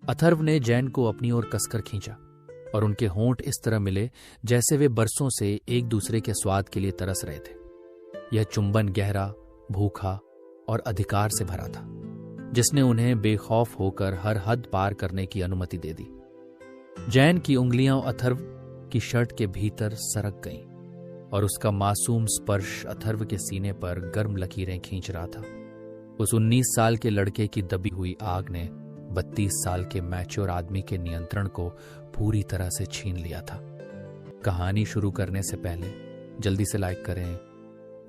अथर्व ने जैन को अपनी ओर कसकर खींचा और उनके होंठ इस तरह मिले जैसे वे बरसों से एक दूसरे के स्वाद के लिए तरस रहे थे। यह चुंबन गहरा, भूखा और अधिकार से भरा था, जिसने उन्हें बेखौफ होकर हर हद पार करने की अनुमति दे दी। जैन की उंगलियां अथर्व की शर्ट के भीतर सरक गईं और उसका मासूम स्पर्श अथर्व के सीने पर गर्म लकीरें खींच रहा था। उस 19 साल के लड़के की दबी हुई आग ने 32 साल के मैच्योर आदमी के नियंत्रण को पूरी तरह से छीन लिया था। कहानी शुरू करने से पहले जल्दी से लाइक करें,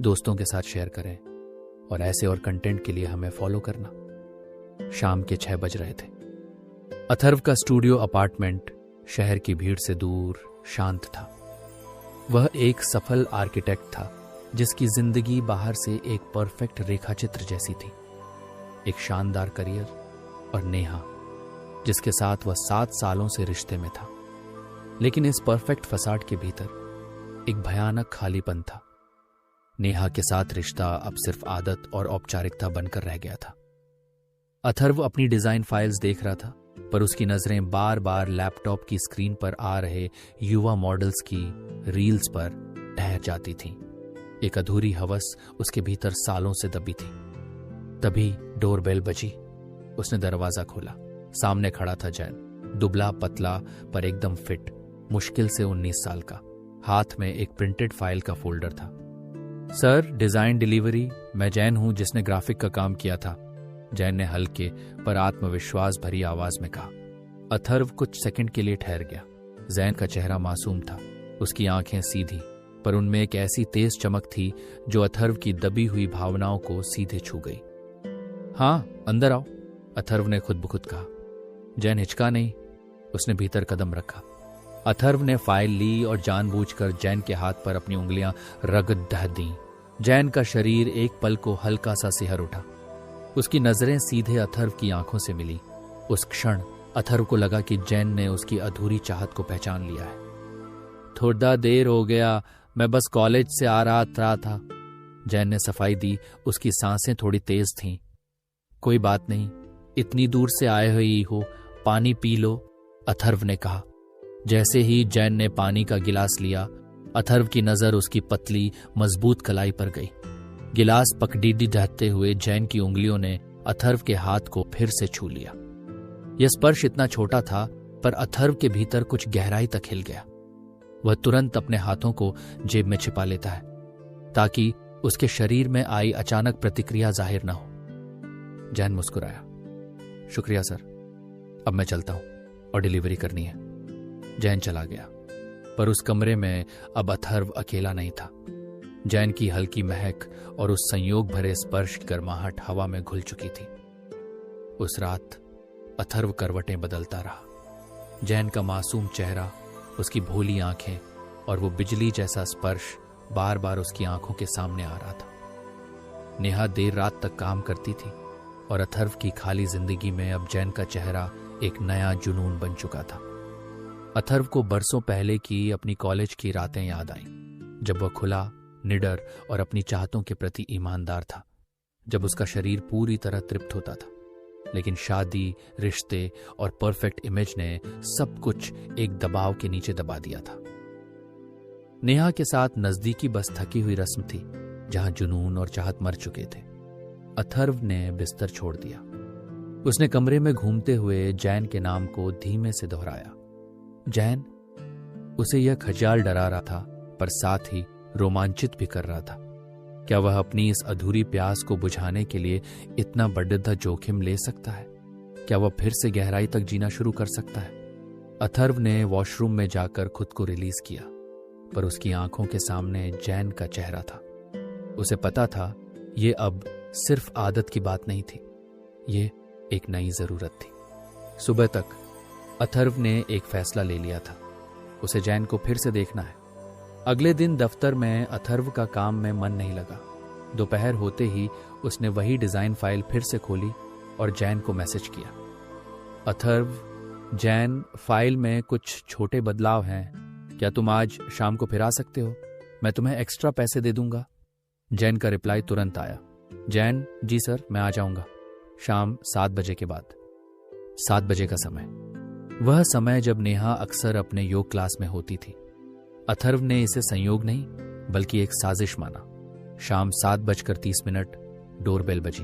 दोस्तों के साथ शेयर करें और ऐसे और कंटेंट के लिए हमें फॉलो करना। शाम के 6 बज रहे थे। अथर्व का स्टूडियो अपार्टमेंट शहर की भीड़ से दूर शांत था। वह एक सफल आर्किटेक्ट था जिसकी जिंदगी बाहर से एक परफेक्ट रेखाचित्र जैसी थी। एक शानदार करियर और नेहा, जिसके साथ वह 7 सालों से रिश्ते में था। लेकिन इस परफेक्ट फसाड के भीतर एक भयानक खालीपन था। नेहा के साथ रिश्ता अब सिर्फ आदत और औपचारिकता बनकर रह गया था। अथर्व अपनी डिजाइन फाइल्स देख रहा था, पर उसकी नजरें बार बार लैपटॉप की स्क्रीन पर आ रहे युवा मॉडल्स की रील्स पर ठहर जाती थीं। एक अधूरी हवस उसके भीतर सालों से दबी थी। तभी डोरबेल बजी। उसने दरवाजा खोला। सामने खड़ा था जैन, दुबला पतला पर एकदम फिट, मुश्किल से 19 साल का। हाथ में एक प्रिंटेड फाइल का फोल्डर था। सर, डिजाइन डिलीवरी, मैं जैन हूं जिसने ग्राफिक का काम किया था, जैन ने हल्के पर आत्मविश्वास भरी आवाज में कहा। अथर्व कुछ सेकंड के लिए ठहर गया। जैन का चेहरा मासूम था, उसकी आंखें सीधी, पर उनमें एक ऐसी तेज चमक थी जो अथर्व की दबी हुई भावनाओं को सीधे छू गई। हाँ, अंदर आओ, अथर्व ने खुद ब खुद कहा। जैन हिचका नहीं, उसने भीतर कदम रखा। अथर्व ने फाइल ली और जानबूझकर जैन के हाथ पर अपनी उंगलियां रगड़ ढह दी। जैन का शरीर एक पल को हल्का सा सिहर उठा। उसकी नजरें सीधे अथर्व की आंखों से मिली। उस क्षण अथर्व को लगा कि जैन ने उसकी अधूरी चाहत को पहचान लिया है। थोड़ा देर हो गया, मैं बस कॉलेज से आ रहा था, जैन ने सफाई दी। उसकी सांसें थोड़ी तेज थीं। कोई बात नहीं, इतनी दूर से आए हुई हो, पानी पी लो, अथर्व ने कहा। जैसे ही जैन ने पानी का गिलास लिया, अथर्व की नजर उसकी पतली मजबूत कलाई पर गई। गिलास पकड़ीडी ढहते हुए जैन की उंगलियों ने अथर्व के हाथ को फिर से छू लिया। यह स्पर्श इतना छोटा था, पर अथर्व के भीतर कुछ गहराई तक हिल गया। वह तुरंत अपने हाथों को जेब में छिपा लेता है ताकि उसके शरीर में आई अचानक प्रतिक्रिया जाहिर न हो। जैन मुस्कुराया। शुक्रिया सर, अब मैं चलता हूं और डिलीवरी करनी है। जैन चला गया, पर उस कमरे में अब अथर्व अकेला नहीं था। जैन की हल्की महक और उस संयोग भरे स्पर्श की गर्माहट हवा में घुल चुकी थी। उस रात अथर्व करवटें बदलता रहा। जैन का मासूम चेहरा, उसकी भोली आंखें और वो बिजली जैसा स्पर्श बार बार उसकी आंखों के सामने आ रहा था। नेहा देर रात तक काम करती थी और अथर्व की खाली जिंदगी में अब जैन का चेहरा एक नया जुनून बन चुका था। अथर्व को बरसों पहले की अपनी कॉलेज की रातें याद आईं, जब वह खुला, निडर और अपनी चाहतों के प्रति ईमानदार था, जब उसका शरीर पूरी तरह तृप्त होता था। लेकिन शादी, रिश्ते और परफेक्ट इमेज ने सब कुछ एक दबाव के नीचे दबा दिया था। नेहा के साथ नजदीकी बस थकी हुई रस्म थी, जहां जुनून और चाहत मर चुके थे। अथर्व ने बिस्तर छोड़ दिया। उसने कमरे में घूमते हुए जैन के नाम को धीमे से दोहराया। जैन। उसे यह खजाल डरा रहा था, पर साथ ही रोमांचित भी कर रहा था। क्या वह अपनी इस अधूरी प्यास को बुझाने के लिए इतना बड़ा जोखिम ले सकता है? क्या वह फिर से गहराई तक जीना शुरू कर सकता है? अथर्व ने वॉशरूम में जाकर खुद को रिलीज किया, पर उसकी आंखों के सामने जैन का चेहरा था। उसे पता था ये अब सिर्फ आदत की बात नहीं थी, ये एक नई जरूरत थी। सुबह तक अथर्व ने एक फैसला ले लिया था, उसे जैन को फिर से देखना है। अगले दिन दफ्तर में अथर्व का काम में मन नहीं लगा। दोपहर होते ही उसने वही डिजाइन फाइल फिर से खोली और जैन को मैसेज किया। अथर्व, जैन, फाइल में कुछ छोटे बदलाव हैं, क्या तुम आज शाम को फिर आ सकते हो? मैं तुम्हें एक्स्ट्रा पैसे दे दूंगा। जैन का रिप्लाई तुरंत आया। जैन, जी सर, मैं आ जाऊंगा, शाम 7 बजे के बाद। 7 बजे का समय, वह समय जब नेहा अक्सर अपने योग क्लास में होती थी। अथर्व ने इसे संयोग नहीं बल्कि एक साजिश माना। शाम 7:30 डोरबेल बजी।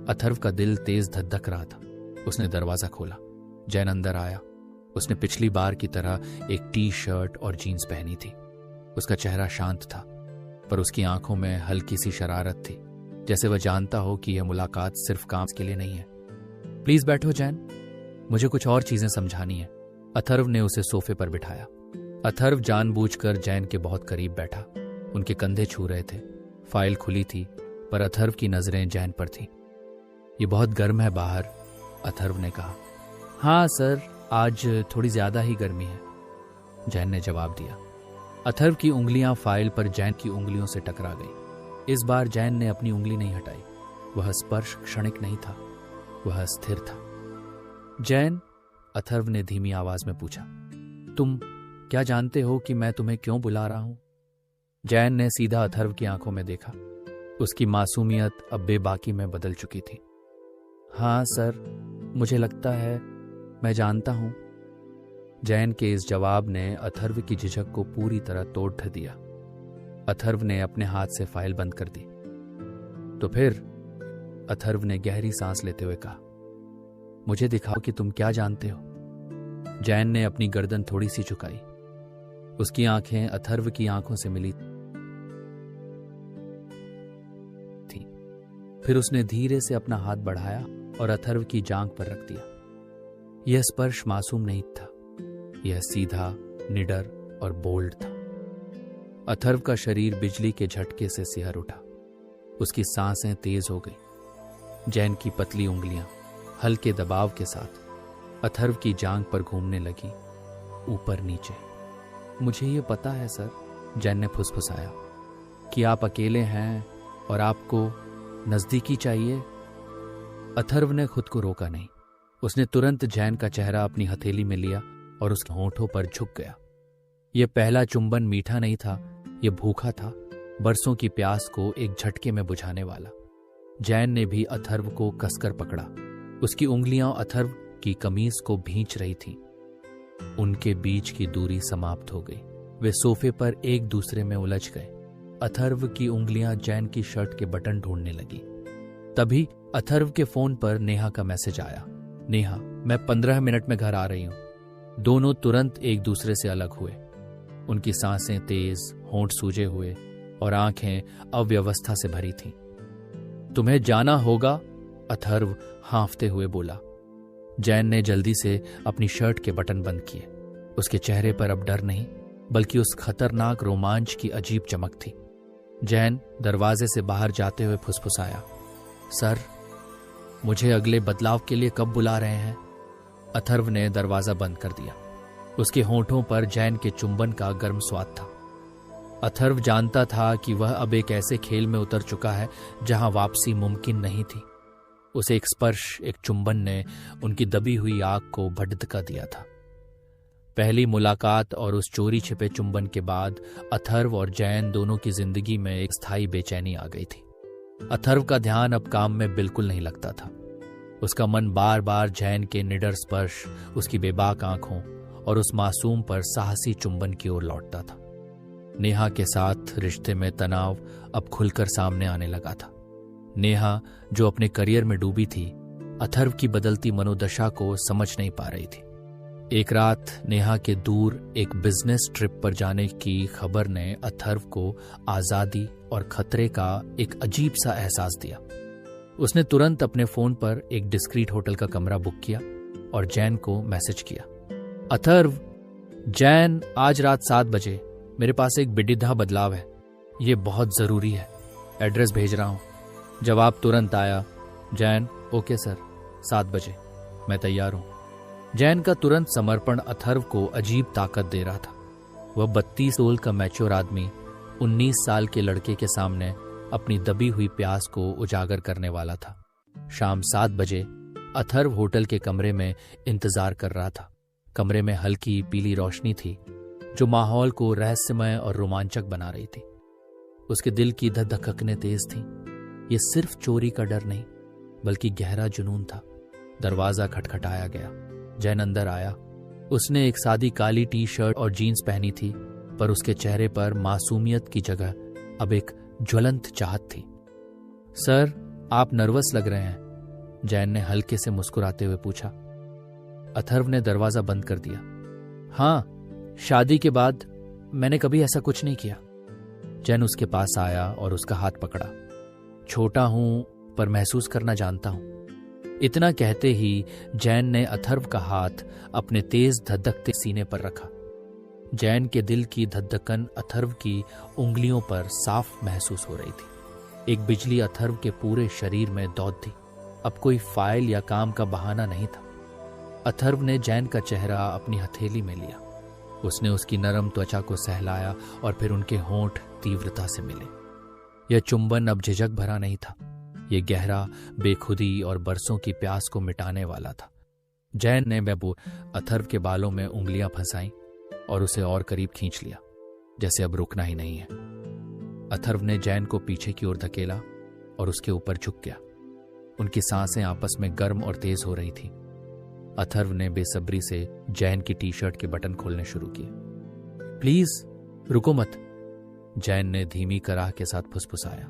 अथर्व का दिल तेज धधक रहा था। उसने दरवाजा खोला। जैन अंदर आया। उसने पिछली बार की तरह एक टी शर्ट और जीन्स पहनी थी। उसका चेहरा शांत था, पर उसकी आंखों में हल्की सी शरारत थी, जैसे वह जानता हो कि यह मुलाकात सिर्फ काम के लिए नहीं है। प्लीज बैठो जैन, मुझे कुछ और चीजें समझानी है। अथर्व ने उसे सोफे पर बिठाया। अथर्व जानबूझकर जैन के बहुत करीब बैठा। उनके कंधे छू रहे थे। फाइल खुली थी, पर अथर्व की नजरें जैन पर थीं। ये बहुत गर्म है बाहर, अथर्व ने कहा। हाँ सर, आज थोड़ी ज्यादा ही गर्मी है, जैन ने जवाब दिया। अथर्व की उंगलियां फाइल पर जैन की उंगलियों से टकरा गई। इस बार जैन ने अपनी उंगली नहीं हटाई। वह स्पर्श क्षणिक नहीं था, वह स्थिर था। जैन, अथर्व ने धीमी आवाज में पूछा, तुम क्या जानते हो कि मैं तुम्हें क्यों बुला रहा हूं? जैन ने सीधा अथर्व की आंखों में देखा। उसकी मासूमियत अब बेबाकी में बदल चुकी थी। हाँ सर, मुझे लगता है मैं जानता हूं। जैन के इस जवाब ने अथर्व की झिझक को पूरी तरह तोड़ दिया। अथर्व ने अपने हाथ से फाइल बंद कर दी। तो फिर, अथर्व ने गहरी सांस लेते हुए कहा, मुझे दिखाओ कि तुम क्या जानते हो। जैन ने अपनी गर्दन थोड़ी सी झुकाई। उसकी आंखें अथर्व की आंखों से मिली थीं। फिर उसने धीरे से अपना हाथ बढ़ाया और अथर्व की जांघ पर रख दिया। यह स्पर्श मासूम नहीं था, यह सीधा, निडर और बोल्ड था। अथर्व का शरीर बिजली के झटके से सिहर उठा। उसकी सांसें तेज हो गई। जैन की पतली उंगलियां हल्के दबाव के साथ अथर्व की जांघ पर घूमने लगी, ऊपर नीचे। मुझे ये पता है सर, जैन ने फुसफुसाया, कि आप अकेले हैं और आपको नजदीकी चाहिए। अथर्व ने खुद को रोका नहीं। उसने तुरंत जैन का चेहरा अपनी हथेली में लिया और उसके होंठों पर झुक गया। यह पहला चुंबन मीठा नहीं था, यह भूखा था, बरसों की प्यास को एक झटके में बुझाने वाला। जैन ने भी अथर्व को कसकर पकड़ा। उसकी उंगलियां अथर्व की कमीज को भींच रही थीं। उनके बीच की दूरी समाप्त हो गई। वे सोफे पर एक दूसरे में उलझ गए। अथर्व की उंगलियां जैन की शर्ट के बटन ढूंढने लगी। तभी अथर्व के फोन पर नेहा का मैसेज आया। नेहा, मैं 15 मिनट में घर आ रही हूं। दोनों तुरंत एक दूसरे से अलग हुए। उनकी सांसें तेज, होंठ सूजे हुए और आंखें अव्यवस्था से भरी थीं। तुम्हें जाना होगा, अथर्व हांफते हुए बोला। जैन ने जल्दी से अपनी शर्ट के बटन बंद किए। उसके चेहरे पर अब डर नहीं, बल्कि उस खतरनाक रोमांच की अजीब चमक थी। जैन दरवाजे से बाहर जाते हुए फुसफुसाया, सर, मुझे अगले बदलाव के लिए कब बुला रहे हैं? अथर्व ने दरवाजा बंद कर दिया। उसके होंठों पर जैन के चुंबन का गर्म स्वाद था। अथर्व जानता था कि वह अब एक ऐसे खेल में उतर चुका है जहां वापसी मुमकिन नहीं थी। उस एक स्पर्श, एक चुंबन ने उनकी दबी हुई आग को भड़का दिया था। पहली मुलाकात और उस चोरी छिपे चुंबन के बाद अथर्व और जैन दोनों की जिंदगी में एक स्थायी बेचैनी आ गई थी। अथर्व का ध्यान अब काम में बिल्कुल नहीं लगता था। उसका मन बार बार जैन के निडर स्पर्श, उसकी बेबाक आंखों और उस मासूम पर साहसी चुंबन की ओर लौटता था। नेहा के साथ रिश्ते में तनाव अब खुलकर सामने आने लगा था। नेहा, जो अपने करियर में डूबी थी, अथर्व की बदलती मनोदशा को समझ नहीं पा रही थी। एक रात नेहा के दूर एक बिजनेस ट्रिप पर जाने की खबर ने अथर्व को आजादी और खतरे का एक अजीब सा एहसास दिया। उसने तुरंत अपने फोन पर एक डिस्क्रीट होटल का कमरा बुक किया और जैन को मैसेज किया, अथर्व, जैन, आज रात 7 बजे मेरे पास एक बिडिधा बदलाव है। ये बहुत जरूरी है। एड्रेस भेज रहा हूं। जवाब तुरंत आया, जैन, ओके सर, 7 बजे मैं तैयार हूं। जैन का तुरंत समर्पण अथर्व को अजीब ताकत दे रहा था। वह 32 साल का मैच्योर आदमी 19 साल के लड़के के सामने अपनी दबी हुई प्यास को उजागर करने वाला था। शाम 7 बजे अथर्व होटल के कमरे में इंतजार कर रहा था। कमरे में हल्की पीली रोशनी थी जो माहौल को रहस्यमय और रोमांचक बना रही थी। उसके दिल की धड़कनें तेज थीं। यह सिर्फ चोरी का डर नहीं, बल्कि गहरा जुनून था। दरवाजा खटखटाया गया। जैन अंदर आया। उसने एक सादी काली टी शर्ट और जीन्स पहनी थी, पर उसके चेहरे पर मासूमियत की जगह अब एक ज्वलंत चाहत थी। सर, आप नर्वस लग रहे हैं, जैन ने हल्के से मुस्कुराते हुए पूछा। अथर्व ने दरवाजा बंद कर दिया। हाँ, शादी के बाद मैंने कभी ऐसा कुछ नहीं किया। जैन उसके पास आया और उसका हाथ पकड़ा। छोटा हूं, पर महसूस करना जानता हूं। इतना कहते ही जैन ने अथर्व का हाथ अपने तेज धधकते सीने पर रखा। जैन के दिल की धधकन अथर्व की उंगलियों पर साफ महसूस हो रही थी। एक बिजली अथर्व के पूरे शरीर में दौड़ती। अब कोई फाइल या काम का बहाना नहीं था। अथर्व ने जैन का चेहरा अपनी हथेली में लिया। उसने उसकी नरम त्वचा को सहलाया और फिर उनके होंठ तीव्रता से मिले। यह चुंबन अब झिझक भरा नहीं था। यह गहरा, बेखुदी और बरसों की प्यास को मिटाने वाला था। जैन ने अथर्व के बालों में उंगलियां फंसाई और उसे और करीब खींच लिया, जैसे अब रुकना ही नहीं है। अथर्व ने जैन को पीछे की ओर धकेला और उसके ऊपर झुक गया। उनकी सांसें आपस में गर्म और तेज हो रही थी। अथर्व ने बेसब्री से जैन की टी शर्ट के बटन खोलने शुरू किए। प्लीज रुको मत, जैन ने धीमी कराह के साथ फुसफुसाया।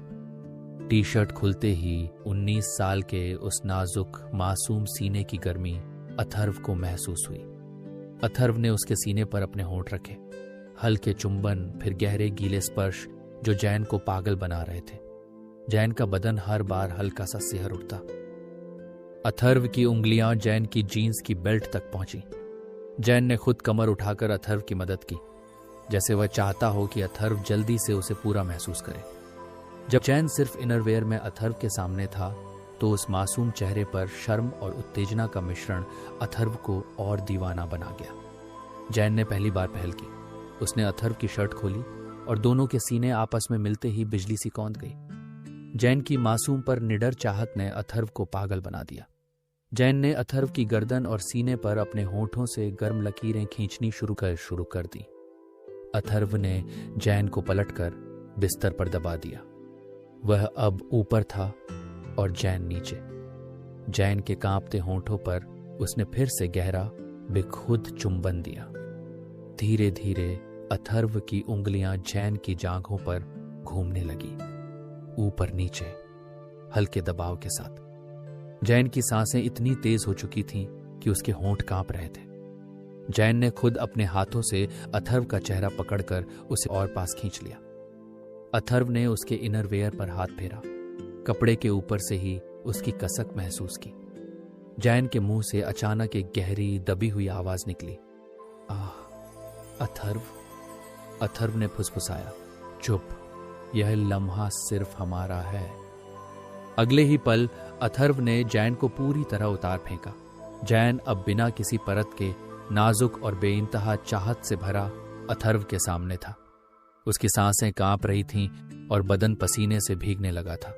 टी शर्ट खुलते ही 19 साल के उस नाजुक मासूम सीने की गर्मी अथर्व को महसूस हुई। अथर्व ने उसके सीने पर अपने होंठ रखे। हल्के चुंबन, फिर गहरे गीले स्पर्श जो जैन को पागल बना रहे थे। जैन का बदन हर बार हल्का सा सिहर उठता। अथर्व की उंगलियां जैन की जीन्स की बेल्ट तक पहुंची। जैन ने खुद कमर उठाकर अथर्व की मदद की, जैसे वह चाहता हो कि अथर्व जल्दी से उसे पूरा महसूस करे। जब जैन सिर्फ इनरवेयर में अथर्व के सामने था, तो उस मासूम चेहरे पर शर्म और उत्तेजना का मिश्रण अथर्व को और दीवाना बना गया। जैन ने पहली बार पहल की। उसने अथर्व की शर्ट खोली और दोनों के सीने आपस में मिलते ही बिजली सी कौंध गई। जैन की मासूम पर निडर चाहत ने अथर्व को पागल बना दिया। जैन ने अथर्व की गर्दन और सीने पर अपने होठों से गर्म लकीरें खींचनी शुरू कर दी। अथर्व ने जैन को पलटकर बिस्तर पर दबा दिया। वह अब ऊपर था और जैन नीचे। जैन के कांपते होठों पर उसने फिर से गहरा, बेखुद चुंबन दिया। धीरे धीरे अथर्व की उंगलियां जैन की जांघों पर घूमने लगी, ऊपर नीचे, हल्के दबाव के साथ। जैन की सांसें इतनी तेज हो चुकी थीं कि उसके होंठ कांप रहे थे। जैन ने खुद अपने हाथों से अथर्व का चेहरा पकड़कर उसे और पास खींच लिया। अथर्व ने उसके इनरवेयर पर हाथ फेरा। कपड़े के ऊपर से ही उसकी कसक महसूस की। जैन के मुंह से अचानक एक गहरी, दबी हुई आवाज निकली। आह, अथर्व। अथर्व ने फुसफुसाया। चुप, यह लम्हा सिर्फ हमारा है। अगले ही पल अथर्व ने जैन को पूरी तरह उतार फेंका। जैन अब बिना किसी परत के, नाजुक और बेइंतहा चाहत से भरा अथर्व के सामने था। उसकी सांसें कांप रही थीं और बदन पसीने से भीगने लगा था।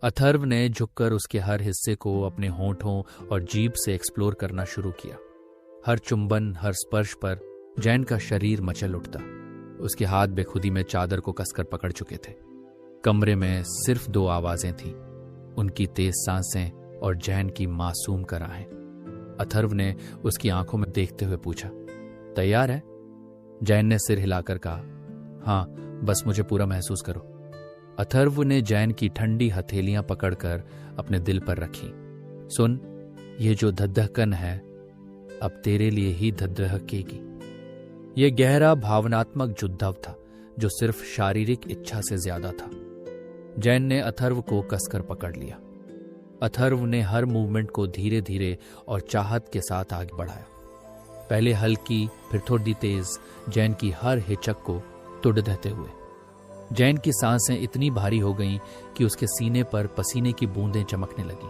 अथर्व ने झुककर उसके हर हिस्से को अपने होंठों और जीभ से एक्सप्लोर करना शुरू किया। हर चुंबन, हर स्पर्श पर जैन का शरीर मचल उठता। उसके हाथ बेखुदी में चादर को कसकर पकड़ चुके थे। कमरे में सिर्फ दो आवाजें थीं, उनकी तेज सांसें और जैन की मासूम कराहें। अथर्व ने उसकी आंखों में देखते हुए पूछा, तैयार है? जैन ने सिर हिलाकर कहा, हाँ, बस मुझे पूरा महसूस करो। अथर्व ने जैन की ठंडी हथेलियां पकड़कर अपने दिल पर रखी। सुन, ये जो धधकन है, अब तेरे लिए ही धधकेगी। यह गहरा भावनात्मक युद्ध था जो सिर्फ शारीरिक इच्छा से ज्यादा था। जैन ने अथर्व को कसकर पकड़ लिया। अथर्व ने हर मूवमेंट को धीरे धीरे और चाहत के साथ आगे बढ़ाया। पहले हल्की, फिर थोड़ी तेज, जैन की हर हिचक को तोड़ देते हुए। जैन की सांसें इतनी भारी हो गईं कि उसके सीने पर पसीने की बूंदें चमकने लगीं।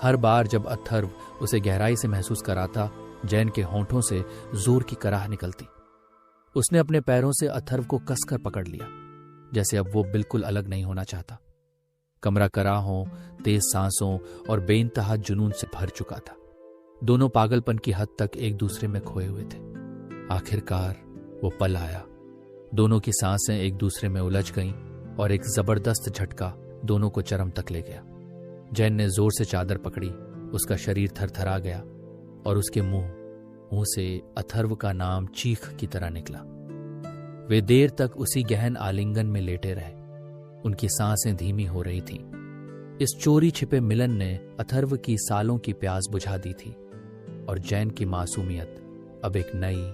हर बार जब अथर्व उसे गहराई से महसूस कराता, जैन के होंठों से जोर की कराह निकलती। उसने अपने पैरों से अथर्व को कसकर पकड़ लिया, जैसे अब वो बिल्कुल अलग नहीं होना चाहता। कमरा कराहों, तेज सांसों और बेइंतहा जुनून से भर चुका था। दोनों पागलपन की हद तक एक दूसरे में खोए हुए थे। आखिरकार वो पल आया। दोनों की सांसें एक दूसरे में उलझ गईं और एक जबरदस्त झटका दोनों को चरम तक ले गया। जैन ने जोर से चादर पकड़ी, उसका शरीर थरथरा गया और उसके मुंह से अथर्व का नाम चीख की तरह निकला। वे देर तक उसी गहन आलिंगन में लेटे रहे। उनकी सांसें धीमी हो रही थीं। इस चोरी छिपे मिलन ने अथर्व की सालों की प्यास बुझा दी थी और जैन की मासूमियत अब एक नई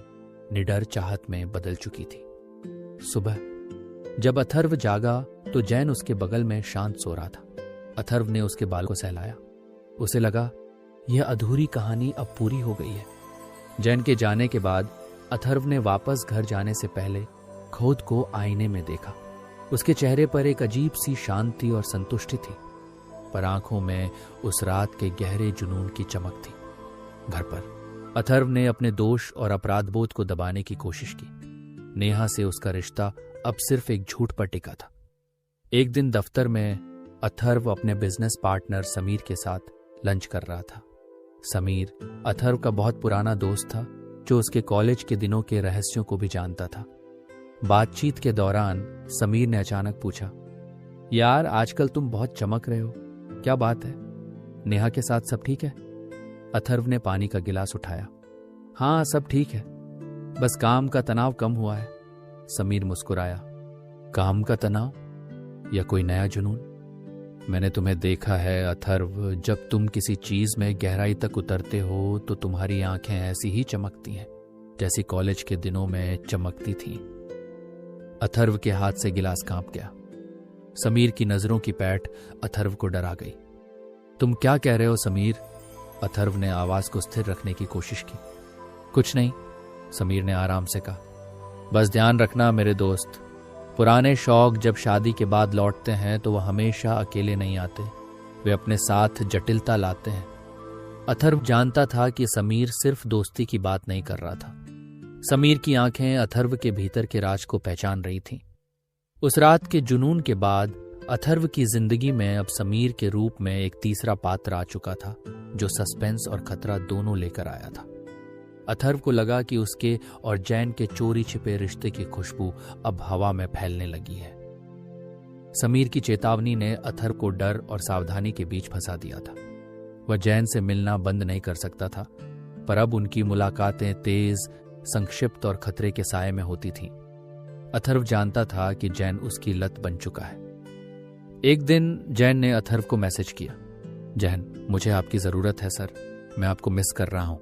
निडर चाहत में बदल चुकी थी। सुबह जब अथर्व जागा तो जैन उसके बगल में शांत सो रहा था। अथर्व ने उसके बाल को सहलाया। उसे लगा यह अधूरी कहानी अब पूरी हो गई है। जैन के जाने के बाद अथर्व ने वापस घर जाने से पहले खुद को आईने में देखा। उसके चेहरे पर एक अजीब सी शांति और संतुष्टि थी, पर आंखों में उस रात के गहरे जुनून की चमक थी। घर पर अथर्व ने अपने दोष और अपराध बोध को दबाने की कोशिश की। नेहा से उसका रिश्ता अब सिर्फ एक झूठ पर टिका था। एक दिन दफ्तर में अथर्व अपने बिजनेस पार्टनर समीर के साथ लंच कर रहा था। समीर अथर्व का बहुत पुराना दोस्त था, जो उसके कॉलेज के दिनों के रहस्यों को भी जानता था। बातचीत के दौरान समीर ने अचानक पूछा, यार आजकल तुम बहुत चमक रहे हो, क्या बात है? नेहा के साथ सब ठीक है? अथर्व ने पानी का गिलास उठाया। हाँ सब ठीक है, बस काम का तनाव कम हुआ है। समीर मुस्कुराया। काम का तनाव या कोई नया जुनून? मैंने तुम्हें देखा है अथर्व, जब तुम किसी चीज में गहराई तक उतरते हो तो तुम्हारी आंखें ऐसी ही चमकती हैं जैसी कॉलेज के दिनों में चमकती थीं। अथर्व के हाथ से गिलास कांप गया। समीर की नजरों की पैठ अथर्व को डरा गई। तुम क्या कह रहे हो समीर? अथर्व ने आवाज को स्थिर रखने की कोशिश की। कुछ नहीं, समीर ने आराम से कहा। बस ध्यान रखना मेरे दोस्त, पुराने शौक जब शादी के बाद लौटते हैं तो वह हमेशा अकेले नहीं आते, वे अपने साथ जटिलता लाते हैं। अथर्व जानता था कि समीर सिर्फ दोस्ती की बात नहीं कर रहा था। समीर की आंखें अथर्व के भीतर के राज को पहचान रही थीं। उस रात के जुनून के बाद अथर्व की जिंदगी में अब समीर के रूप में एक तीसरा पात्र आ चुका था, जो सस्पेंस और खतरा दोनों लेकर आया था। अथर्व को लगा कि उसके और जैन के चोरी छिपे रिश्ते की खुशबू अब हवा में फैलने लगी है। समीर की चेतावनी ने अथर्व को डर और सावधानी के बीच फंसा दिया था। वह जैन से मिलना बंद नहीं कर सकता था, पर अब उनकी मुलाकातें तेज, संक्षिप्त और खतरे के साये में होती थीं। अथर्व जानता था कि जैन उसकी लत बन चुका है। एक दिन जैन ने अथर्व को मैसेज किया, जैन मुझे आपकी जरूरत है सर, मैं आपको मिस कर रहा हूं।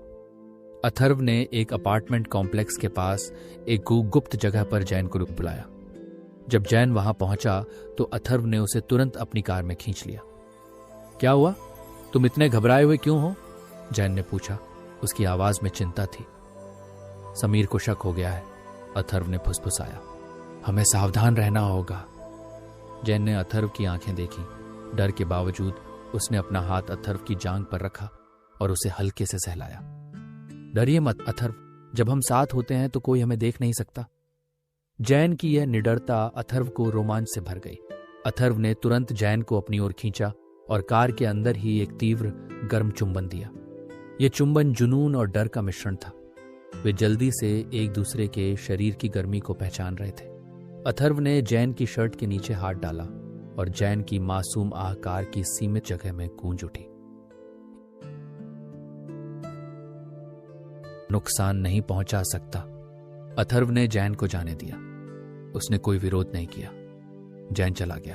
अथर्व ने एक अपार्टमेंट कॉम्प्लेक्स के पास एक गुप्त जगह पर जैन को बुलाया। जब जैन वहां पहुंचा तो अथर्व ने उसे तुरंत अपनी कार में खींच लिया। क्या हुआ, तुम इतने घबराए हुए क्यों हो? जैन ने पूछा। उसकी आवाज में चिंता थी। समीर को शक हो गया है, अथर्व ने फुसफुसाया। हमें सावधान रहना होगा। जैन ने अथर्व की आंखें देखी। डर के बावजूद उसने अपना हाथ अथर्व की जांघ पर रखा और उसे हल्के से सहलाया। डरिए मत अथर्व, जब हम साथ होते हैं तो कोई हमें देख नहीं सकता। जैन की यह निडरता अथर्व को रोमांच से भर गई। अथर्व ने तुरंत जैन को अपनी ओर खींचा और कार के अंदर ही एक तीव्र गर्म चुंबन दिया। यह चुंबन जुनून और डर का मिश्रण था। वे जल्दी से एक दूसरे के शरीर की गर्मी को पहचान रहे थे। अथर्व ने जैन की शर्ट के नीचे हाथ डाला और जैन की मासूम आह कार की सीमित जगह में गूंज उठी। नुकसान नहीं पहुंचा सकता। अथर्व ने जैन को जाने दिया। उसने कोई विरोध नहीं किया। जैन चला गया।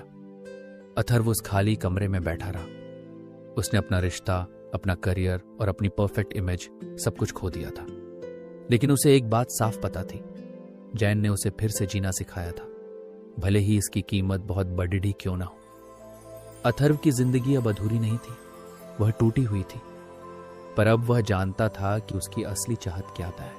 अथर्व उस खाली कमरे में बैठा रहा। उसने अपना रिश्ता, अपना करियर और अपनी परफेक्ट इमेज सब कुछ खो दिया था। लेकिन उसे एक बात साफ पता थी, जैन ने उसे फिर से जीना सिखाया था, भले ही इसकी कीमत बहुत बड़ी क्यों ना हो। अथर्व की जिंदगी अब अधूरी नहीं थी, वह टूटी हुई थी, पर अब वह जानता था कि उसकी असली चाहत क्या है।